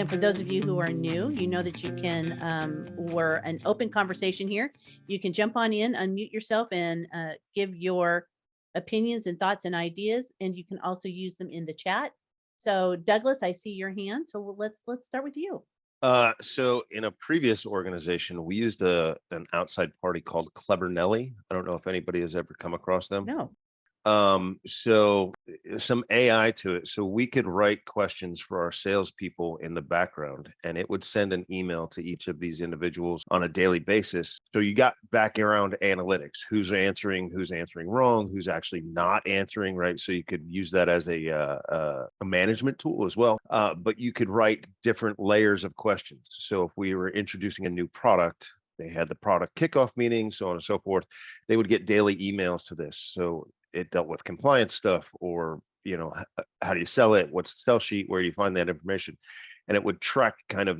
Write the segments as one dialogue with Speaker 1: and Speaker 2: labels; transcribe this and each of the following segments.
Speaker 1: And for those of you who are new, you know that you can, we're an open conversation here. You can jump on in, unmute yourself, and give your opinions and thoughts and ideas. And you can also use them in the chat. So Douglas, I see your hand. So let's start with you.
Speaker 2: So in a previous organization, we used an outside party called Clever Nelly. I don't know if anybody has ever come across them.
Speaker 1: No.
Speaker 2: So some AI to it. So we could write questions for our salespeople in the background, and it would send an email to each of these individuals on a daily basis. So you got background analytics, who's answering wrong, who's actually not answering, right? So you could use that as a management tool as well. But you could write different layers of questions. So if we were introducing a new product, they had the product kickoff meeting, so on and so forth. They would get daily emails to this. So it dealt with compliance stuff, or how do you sell it, what's the sell sheet, where do you find that information, and it would track kind of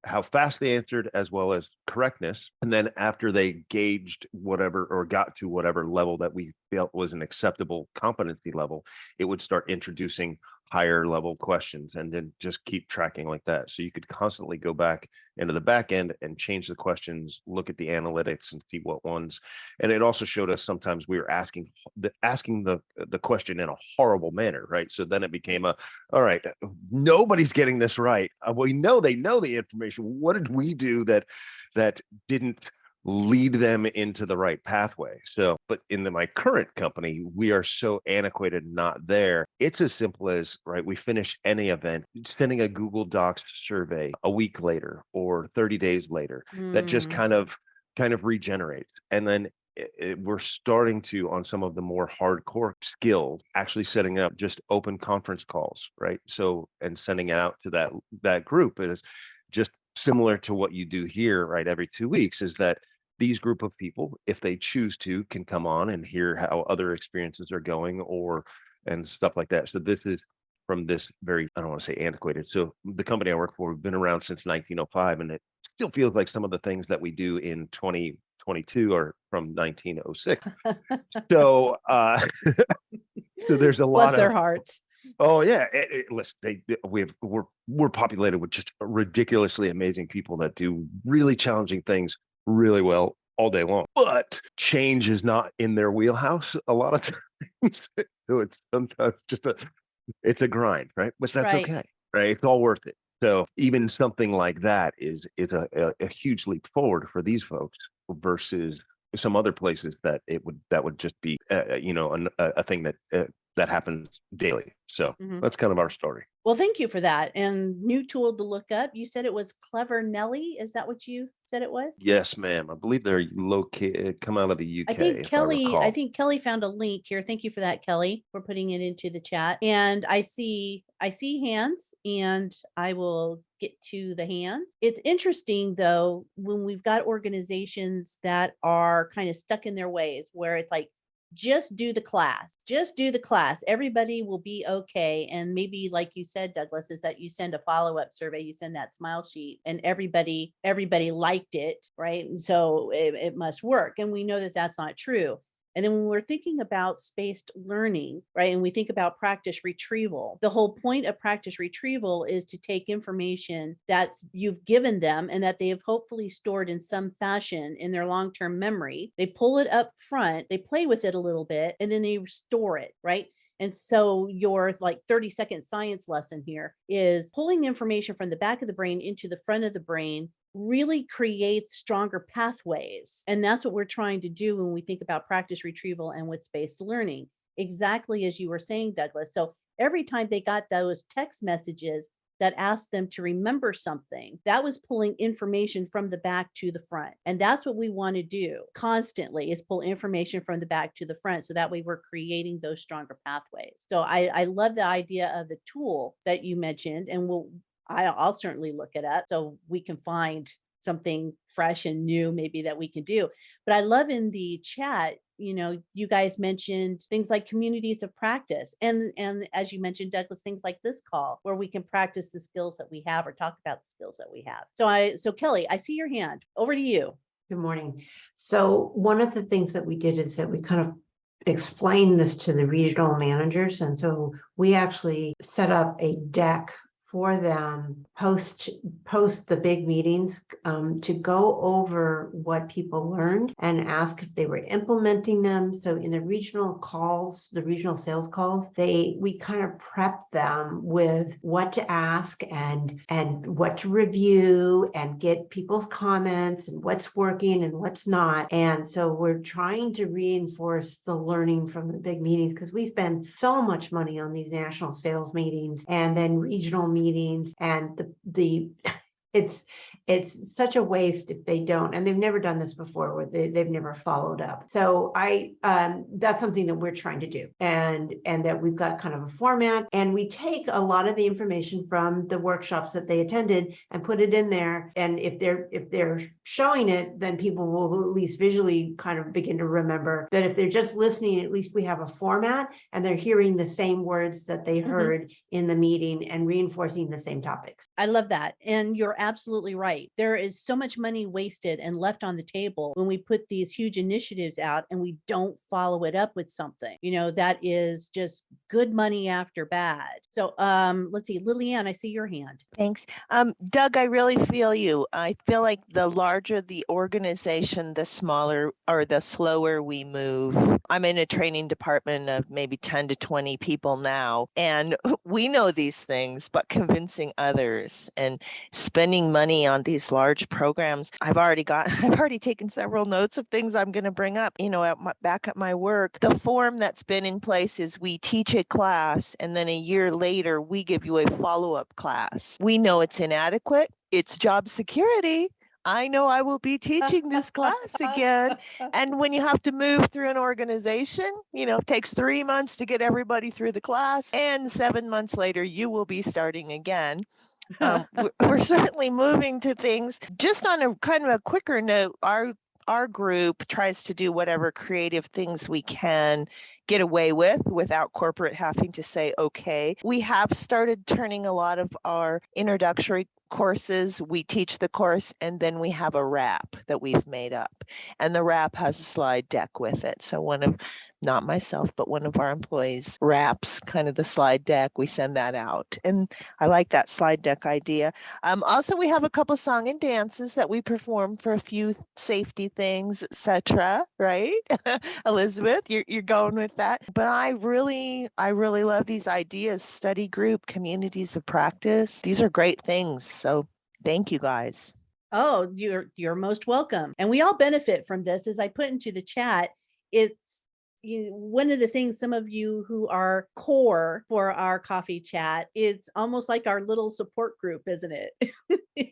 Speaker 2: how fast they answered as well as correctness. And then after they gauged whatever, or got to whatever level that we felt was an acceptable competency level, it would start introducing higher level questions, and then just keep tracking like that. So you could constantly go back into the back end and change the questions, look at the analytics and see what ones. And it also showed us sometimes we were asking the question in a horrible manner, right? So then it became all right, nobody's getting this right. We know they know the information. What did we do that didn't lead them into the right pathway? So, but in my current company, we are so antiquated, not there. It's as simple as, right, we finish any event, sending a Google Docs survey a week later or 30 days later, that just kind of regenerates. And then we're starting to, on some of the more hardcore skills, actually setting up just open conference calls, right? So, and sending it out to that group. It is just similar to what you do here, right? Every 2 weeks, is that these group of people, if they choose to, can come on and hear how other experiences are going, and stuff like that. So this is from this very, I don't want to say antiquated. So the company I work for, we've been around since 1905, and it still feels like some of the things that we do in 2022 are from 1906. So so there's a
Speaker 1: Bless
Speaker 2: lot
Speaker 1: their
Speaker 2: of,
Speaker 1: hearts.
Speaker 2: oh yeah, listen, we're populated with just ridiculously amazing people that do really challenging things really well all day long. But change is not in their wheelhouse a lot of times. So it's sometimes just it's a grind, right? But that's
Speaker 1: Right.
Speaker 2: okay, right? It's all worth it. So even something like that is a huge leap forward for these folks versus some other places that would just be a thing that happens daily. So that's kind of our story.
Speaker 1: Well, thank you for that. And new tool to look up. You said it was Clever Nelly. Is that what you said it was?
Speaker 2: Yes, ma'am. I believe they're located, come out of the UK, if I recall.
Speaker 1: I think Kelly found a link here. Thank you for that, Kelly, for putting it into the chat. And I see hands, and I will get to the hands. It's interesting though, when we've got organizations that are kind of stuck in their ways, where it's like, just do the class, everybody will be okay. And maybe, like you said, Douglas, is that you send a follow-up survey, you send that smile sheet, and everybody liked it, right? And so it must work. And we know that that's not true. And then when we're thinking about spaced learning, right, and we think about practice retrieval, the whole point of practice retrieval is to take information that you've given them and that they have hopefully stored in some fashion in their long-term memory. They pull it up front, they play with it a little bit, and then they store it, right? And so your 30-second science lesson here is pulling information from the back of the brain into the front of the brain really creates stronger pathways. And that's what we're trying to do when we think about practice retrieval and with spaced learning, exactly as you were saying, Douglas. So every time they got those text messages that asked them to remember something, that was pulling information from the back to the front. And that's what we want to do constantly, is pull information from the back to the front. So that way we're creating those stronger pathways. So I love the idea of the tool that you mentioned, and I'll certainly look it up so we can find something fresh and new maybe that we can do. But I love in the chat, you guys mentioned things like communities of practice. And as you mentioned, Douglas, things like this call where we can practice the skills that we have or talk about the skills that we have. So Kelly, I see your hand. Over to you.
Speaker 3: Good morning. So one of the things that we did is that we kind of explained this to the regional managers. And so we actually set up a deck for them post the big meetings, to go over what people learned and ask if they were implementing them. So in the regional calls, the regional sales calls, we kind of prep them with what to ask and what to review and get people's comments and what's working and what's not. And so we're trying to reinforce the learning from the big meetings, because we spend so much money on these national sales meetings and then regional meetings, and it's such a waste if they don't, and they've never done this before, where they've never followed up. So that's something that we're trying to do, and that we've got kind of a format, and we take a lot of the information from the workshops that they attended and put it in there. And if they're showing it, then people will at least visually kind of begin to remember that. If they're just listening, at least we have a format and they're hearing the same words that they heard in the meeting and reinforcing the same topics.
Speaker 1: I love that. And you're absolutely right. There is so much money wasted and left on the table when we put these huge initiatives out and we don't follow it up with something, that is just good money after bad. So let's see, Lillian, I see your hand.
Speaker 4: Thanks. Doug, I really feel you. I feel like the larger the organization, the smaller or the slower we move. I'm in a training department of maybe 10 to 20 people now, and we know these things, but convincing others and spending money on these large programs. I've already taken several notes of things I'm going to bring up, back at my work. The form that's been in place is we teach a class, and then a year later, we give you a follow-up class. We know it's inadequate. It's job security. I know I will be teaching this class again. And when you have to move through an organization, it takes 3 months to get everybody through the class, and 7 months later, you will be starting again. We're certainly moving to things. Just on a kind of a quicker note, our group tries to do whatever creative things we can get away with without corporate having to say, okay. We have started turning a lot of our introductory courses. We teach the course, and then we have a wrap that we've made up. And the wrap has a slide deck with it. So not myself, but one of our employees wraps kind of the slide deck. We send that out. And I like that slide deck idea. Also, we have a couple song and dances that we perform for a few safety things, etc. Right? Elizabeth, you're going with that. But I really love these ideas. Study group, communities of practice. These are great things. So thank you guys.
Speaker 1: Oh, you're most welcome. And we all benefit from this. As I put into the chat, it's one of the things, some of you who are core for our coffee chat, it's almost like our little support group, isn't it?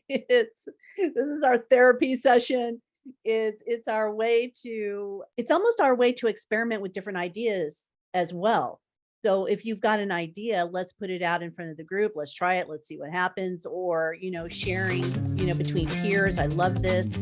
Speaker 1: This is our therapy session. It's almost our way to experiment with different ideas as well. So if you've got an idea, let's put it out in front of the group. Let's try it. Let's see what happens. Or, sharing, between peers. I love this.